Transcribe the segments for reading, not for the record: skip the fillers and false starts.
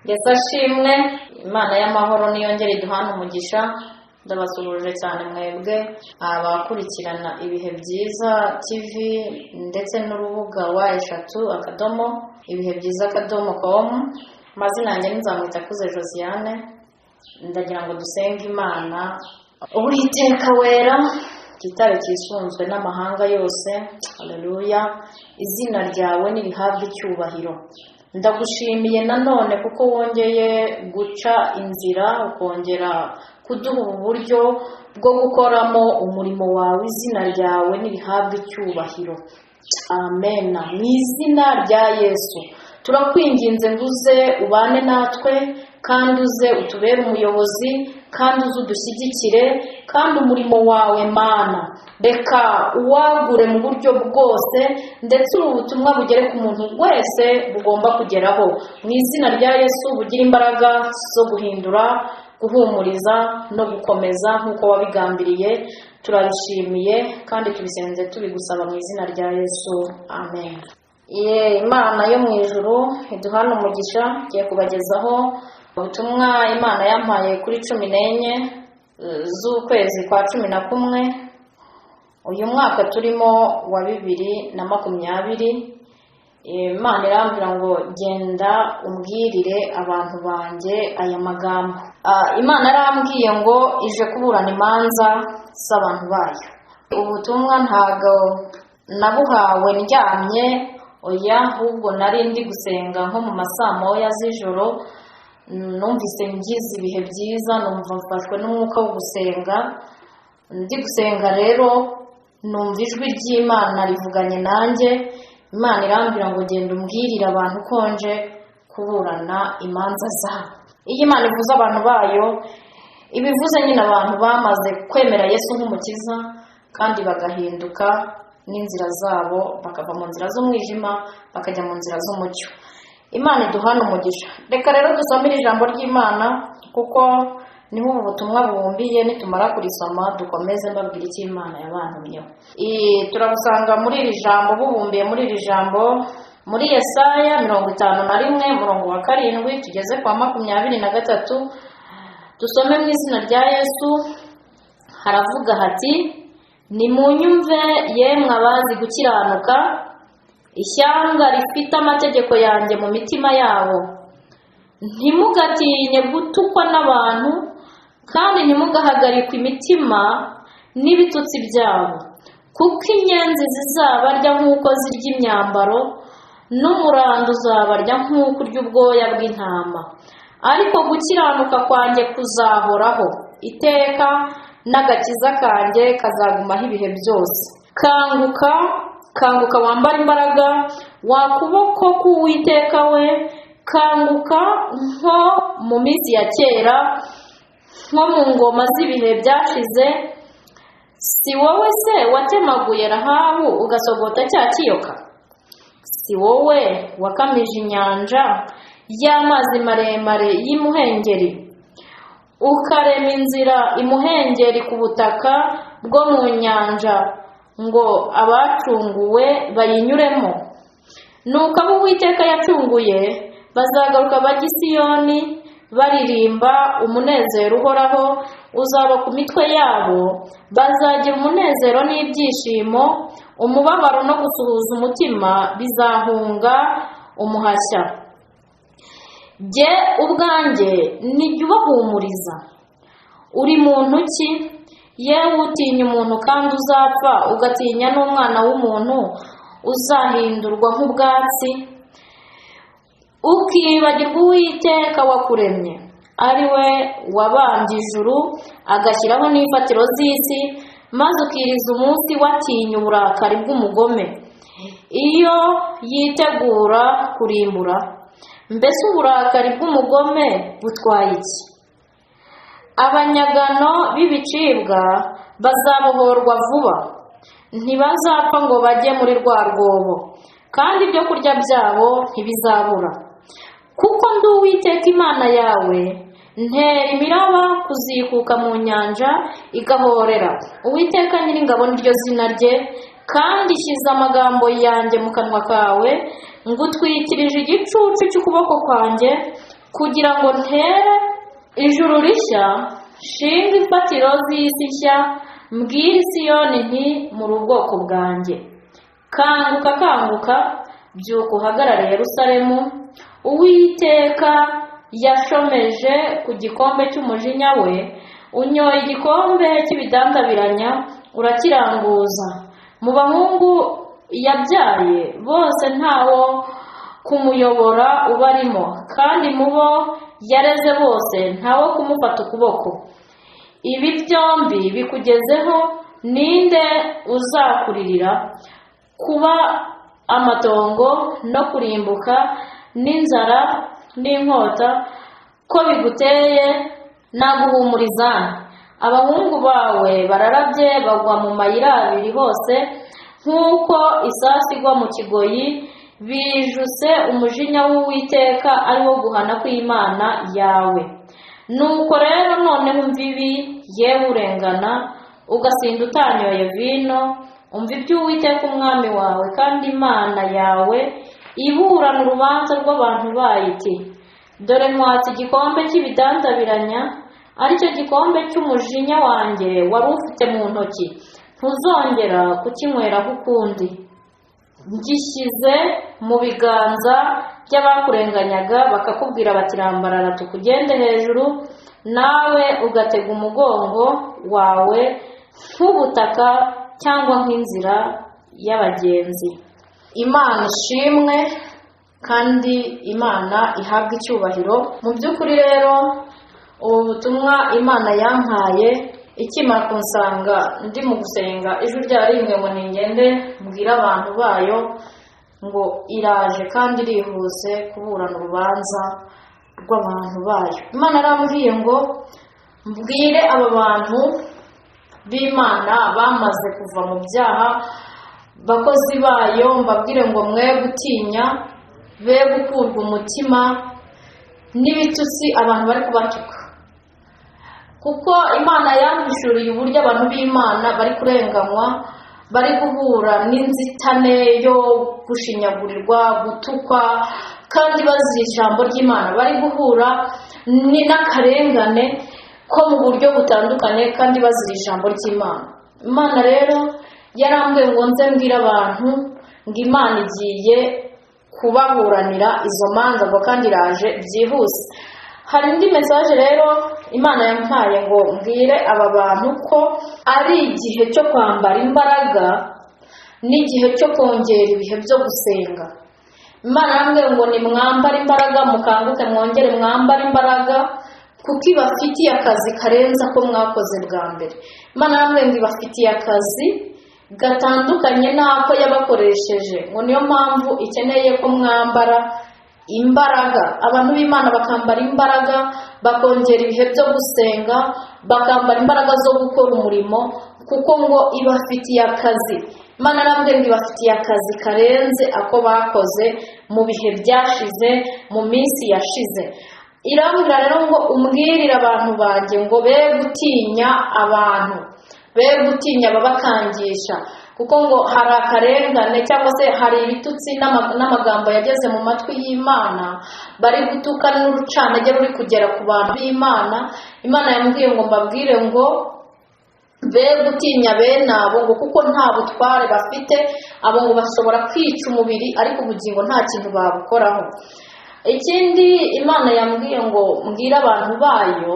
Yesu ashimwe. Imana y'amahoro niyongere iduhane umugisha. Ndabasuhuje cyane mwebwe abakurikirana ibihe byiza TV ndetse n'urubuga wa eshatu akadomo ibihe byiza akadomo.com. Amazina yanjye ni Nzamwitakuze Josiane. Ndagira ngo dusenge Imana. Uwiteka wera, gitare kisunzwe n'amahanga yose, haleluya, izina ryawe nirihabwe icyubahiro. Ndagushimiye nanone kuko wongeye guca inzira, ukongera kuduha uburyo bwo gukoramo umurimo wawe. Izina ryawe nirihabwe icyubahiro, amen. Mu izina rya Yesu turakwinginze ngo uze ubane natwe, kandi uze utubere umuyobozi, kandi uze udushyigikire, kandi umurimo wawe Mana reka uwagure mu buryo bwose, ndetse ubu butumwa bugere ku muntu wese bugomba kugeraho. Mu izina rya Yesu bugira imbaraga zo guhindura, guhumuriza no gukomeza nk'uko wabigambiriye. Turabishimiye kandi tubisenze tubigusaba mu izina rya Yesu, amen. Imana yo mu ijuru iduhane umugisha. Ngiye kubagezaho ubutumwa Imana yampaye kuri 14 z'ukwezi kwa 11 uyu mwaka turimo wa 2020. Imana irambwira ngo genda umbwirire abantu banjye aya magambo. Imana yarambwiye ngo ije kuburana imanza z'abantu bayo. Ubutumwa ntago nabuhawe ndyamye, oya, ahubwo nari ndi gusenga nko mu masaa moya z'ijoro. Numvise ngize ibihe byiza, numva mfashwe n'umwuka wo gusenga. Ndi gusenga rero numva ijwi ry'Imana rivuganye nanjye. Imana irambwira ngo genda umbwirire abantu konje kuburana imanza zabo. Iyo Imana ivuze abantu bayo, ibivuze nyine abantu bamaze kwemera Yesu nk'umukiza, kandi bagahinduka n'inzira zabo, bakava mu nzira z'umwijima bakajya mu nzira z'umucyo. Imana iduhane umugisha. Reka rero dusomere ijambo ry'Imana, kuko niho ubu butumwa bubumbiye. Nitumara kurisoma dukomeze mbabwira icyo Imana yabantumyeho. Turabusanga muri iri jambo, bubumbiye muri iri jambo muri Yesaya 51:7 tugeze kwa 23. Dusome mu izina rya Yesu. Haravuga hati: nimunyumve yemwe abazi gukiranuka, ishyanga rifite amategeko yanjye mu mitima yabo. Ntimugatinye gutukwa n'abantu, kandi ntimugahagarikwe imitima n'ibitutsi byabo, kuko inyenzi zizabarya nk'uko zirya imyambaro, n'umurando uzabarya nk'uko urya ubwoya bw'intama. Ariko gukiranuka kwanjye kuzahoraho iteka, n'agakiza kanjye kazagumaho ibihe byose. Kanguka, kanguka wambara imbaraga, wa kuboko k'Uwiteka we. Kanguka nko mu minsi ya kera, nko mu ngoma z'ibihe byashize. Si wowe se watemaguye Rahabu ugasogota cya kiyoka? Si wowe wakamije inyanja y'amazi maremare y'imuhengeri, ukarema inzira imuhengeri ku butaka bwo mu nyanja, ngo abacunguwe bayinyuremo? Nuko abo Uwiteka yacunguye bazagaruka bajya i Siyoni baririmba umunezero uhoraho uzaba ku mitwe yabo. Bazagira umunezero n'ibyishimo, umubabaro no gusuhuza umutima bizahunga umuhashya. Jye ubwanjye nijya ubahumuriza. Uri muntu ki, yewe utinya umuntu kandi uzapfa, ugatinya n'umwana w'umuntu uzahindurwa nk'ubwatsi? Ukibagirwa Uwiteka wakuremye, ari we wabambye ijuru agashyiraho n'ifatiro z'isi, maze ukiriza umunsi watinya uburakari bw'umugome, iyo yitegura kurimbura. Mbese uburakari bw'umugome butwaye iki? Abanyagano b'ibicibwa bazabohorwa vuba, ntibazapfa ngo bajye muri rwa rwobo, kandi ibyo kurya byabo ntibizabura. Kuko ndi Uwiteka Imana yawe, ntera imiraba kuzikuka mu nyanja igahorera. Uwiteka Nyiringabo niryo zina rye, kandi shyize amagambo yanjye mu kanwa kawe, ngutwikirije igicucu cy'ukuboko kwanjye, kugira ngo ntere ijuru rishya, nshinga imfatiro z'isi nshya, mbwire Siyoni nti muri ubwoko bwanjye. Kanguka kanguka, byuka uhagarare Yerusalemu, Uwiteka yashomeje ku gikombe cy'umujinya we, unyoye igikombe cy'ibidandabiranya urakiranguza. Mu bahungu yabyaye bose ntawo kumuyobora ubarimo, kandi mu bo yareze bose ntawo kumufata ukuboko. Ibi byombi bikugezeho, ninde uzakuririra? Kuba amatongo no kurimbuka n'inzara n'inkota ko biguteye, naguhumuriza. Abahungu bawe bararabye bagwa mu mayira abiri hose, nk'uko isasi igwa mu kigoyi. Bijuse umujinya w'Uwiteka ari wo guhana kw'Imana yawe. Nuko rero noneho umva ibi, yewe urengana ugasinda utanyoye vino, umva iby'Uwiteka umwami wawe kandi Imana yawe iburana urubanza rw'abantu bayo iti: dore nkwatse igikombe cy'ibidandabiranya, ari cyo gikombe cy'umujinya wanjye wari ufite mu ntoki, ntuzongera kukinyweraho ukundi. Ngishyize mu biganza by'abakurenganyaga, bakakubwira bati rambarara tukugende hejuru, nawe ugatega umugongo wawe nk'ubutaka cyangwa nk'inzira y'abagenzi. Imana ishimwe kandi Imana ihabwa icyubahiro. Mu by'ukuri rero ubu butumwa Imana yampaye ikimara kunsanga ndi mu gusenga, ijwi ryarimwe ngo ningende mbwire abantu bayo ngo iraje kandi irihuse kuburana urubanza rw'abantu bayo. Imana yarambwiye ngo mbwire aba bantu b'Imana bamaze kuva mu byaha, bakozi bayo, mbabwire ngo mwe gutinya, be gukurwa umutima n'ibitutsi abantu bari kubatuka, kuko Imana yambishuriye uburyo abantu b'Imana bari kurenganywa, bari guhura n'inzitane yo gushinyagurirwa, gutukwa kandi bazira ijambo ry'Imana, bari guhura n'akarengane ko mu buryo butandukanye kandi bazira ijambo ry'Imana. Imana rero yarambwiye ngo nze mbwire abantu ngo Imana igiye kubaburanira izo manza ngo kandi iraje byihuse. Hari indi mesaje rero Imana yampaye ngo mbwire aba bantu ko ari igihe cyo kwambara imbaraga n'igihe cyo kongera ibihe byo gusenga. Imana yambwiye ngo nimwambare imbaraga, mukanguke mwongere mwambare imbaraga, kuko ibafitiye akazi karenze ko mwakoze bwa mbere. Imana yambwiye ngo ibafitiye akazi gatandukanye n'ako yabakoresheje, ngo niyo mpamvu ikeneye ko mwambara imbaraga. Abantu b'Imana bakambara imbaraga, bakongera ibihe byo gusenga, bakambara imbaraga zo gukora umurimo, kuko ngo ibafitiye akazi. Imana yarambwiye ngo ibafitiye akazi karenze ako bakoze mu bihe byashize, mu minsi yashize. Irambwira rero ngo umbwirire abantu banjye ngo be gutinya abantu, be gutinya ababakangisha, kuko ngo hari akarengane cyangwa se hari ibitutsi n'amagambo yageze mu matwi y'Imana, bari gutuka n'urucantege ruri kugera ku bantu b'Imana. Imana yambwiye ngo mbabwire ngo be gutinya bene abo, ngo kuko nta butware bafite. Abo ngo bashobora kwica umubiri ariko ubugingo nta kintu babukoraho. Ikindi Imana yambwiye ngo mbwire abantu bayo,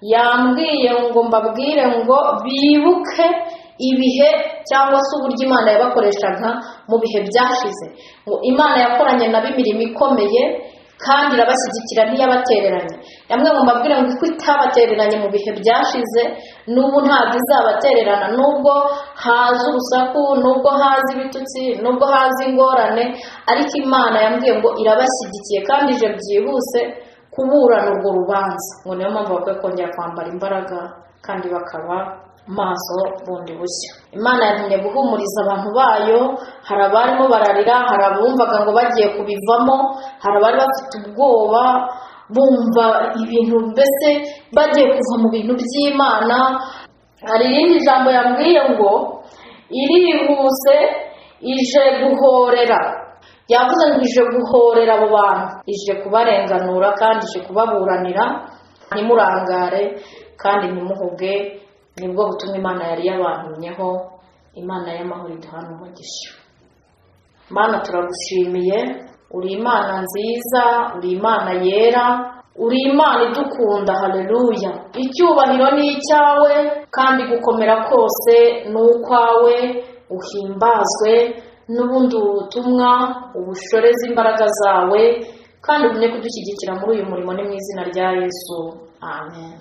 yambwiye ngo mbabwire ngo bibuke ibihe cyangwa se uburyo Imana yabakoreshaga mu bihe byashize. Ngo Imana yakoranye nabo imirimo ikomeye kandi irabashyigikira, ntiyabatereranye. Yamwe ngo mbabwire ngo uko itabatereranye mu bihe byashize, n'ubu ntabwo izabatererana, nubwo haza urusaku, nubwo haza ibitutsi, nubwo haza ingorane, ariko Imana yambwiye ngo irabashyigikiye kandi ije byihuse kuburana urwo rubanza. Ngo niyo mpamvu bakwiye kongera kwambara imbaraga kandi bakaba maso bundi bushya. Imana yantumye guhumuriza abantu bayo. Hari abarimo bararira, hari abumvaga ngo bagiye kubivamo, hari abari bafite ubwoba bumva ibintu mbese bagiye kuva mu bintu by'Imana. Hari irindi jambo yambwiye ngo irihuse ije guhorera. yavuze ngo ije guhorera abo bantu, ije kubarenganura kandi ije kubaburanira. Ntimurangare kandi ntimuhuge, nibwo butumwa Imana yari yabantumyeho. Imana y'amahoro iduhane umugisha. Mana turagushimiye, uri Imana nziza, uri Imana yera, uri Imana idukunda. Haleluya. Icyubahiro ni icyawe kandi gukomera kose ni ukwawe. Uhimbazwe n'ubundi butumwa, ubushoreze imbaraga zawe kandi ugumye kudushyigikira muri uyu murimo, ni mu izina rya Yesu. Amen.